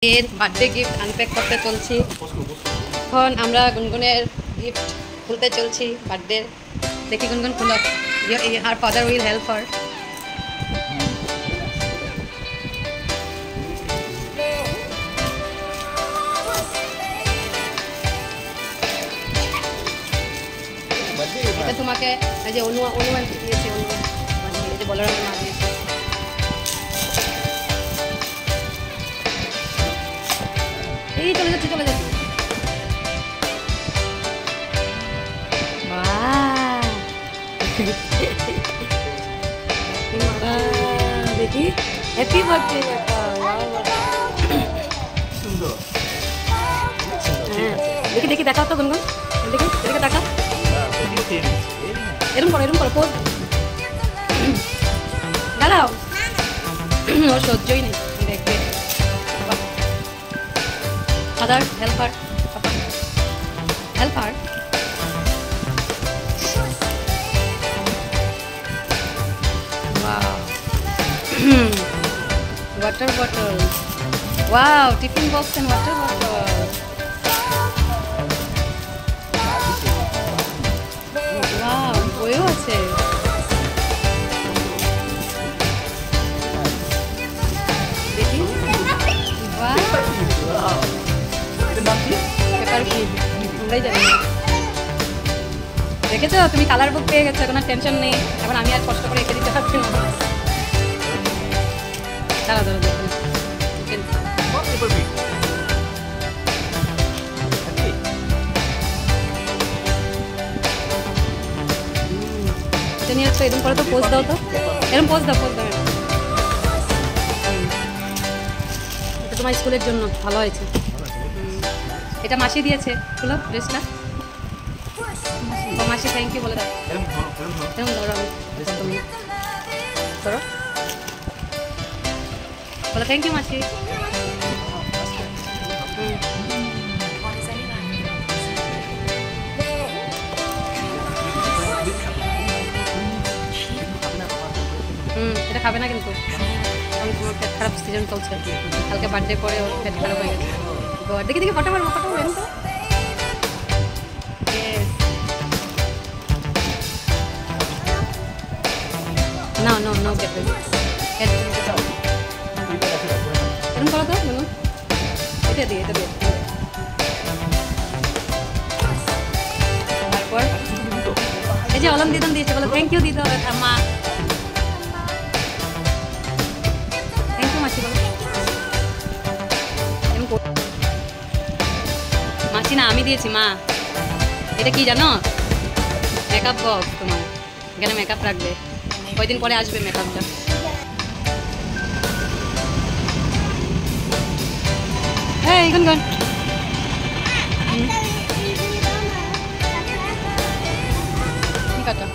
এর birthday gift unpack করতে চলছি। এখন আমরা গুনগুনের গিফট খুলতে চলছি বার্থডে। দেখি গুনগুন খুলো। হার ফাদার উইল হেল্প হার। এটা তোমাকে এই যে অনুমান দিয়েছে, অনুমান এই যে বলরামের মা দিয়েছে। এই চলে যাচ্ছে চলে যাচ্ছে। দেখি হ্যাপি বার্থডে দেখি দেখি দেখাও তো গুনগুন, দেখি দেখে দেখা। এরম করো পোজ দাঁড়াও। ওর সহ্যই নেই দেখবে। Father helper helper water bottle. Wow, tiffin box and water bottle. Wow, বইও আছে। দেখি পেপার কি তোমরাই জানো। দেখেছো তুমি কালার বুক পেয়ে গেছো, এখন আর টেনশন নেই। এখন আমি আর কষ্ট করে এঁকে দিতে পারছি না। দাঁড়া দাঁড়া দেখো এটা নিয়ে আসছো। এরকম করে তো পোজ দাও তো, এরকম পোজ দাও এটা তোমার স্কুলের জন্য ভালো হয়েছে। এটা মাসি দিয়েছে, খুলো ড্রেসটা। মাসি থ্যাংক ইউ বলে দাও। এরকম ধরো ধরো বলো থ্যাংক ইউ মাসি। এটা খাবে না কিন্তু, কারণ তোমার পেট খারাপ সিজন চলছে। কালকে বার্থডে করে ওর পেট খারাপ হয়ে গেছে। দেখি দেখি ফটো মারবো এরকম তো। না নো নো গেট এরকম করো তো বলুন। এটা দিয়ে তারপর এই যে অলম দিদান দিয়েছে, বলো থ্যাংক ইউ দিদা মা। থ্যাংক ইউ মাসি বলো। মাসি না আমি দিয়েছি মা। এটা কি জানো? মেকআপ বক্স তোমার, এখানে মেকআপ রাখবে, কয়দিন পরে আসবে মেকআপটা। এই গুনগুন কাটা।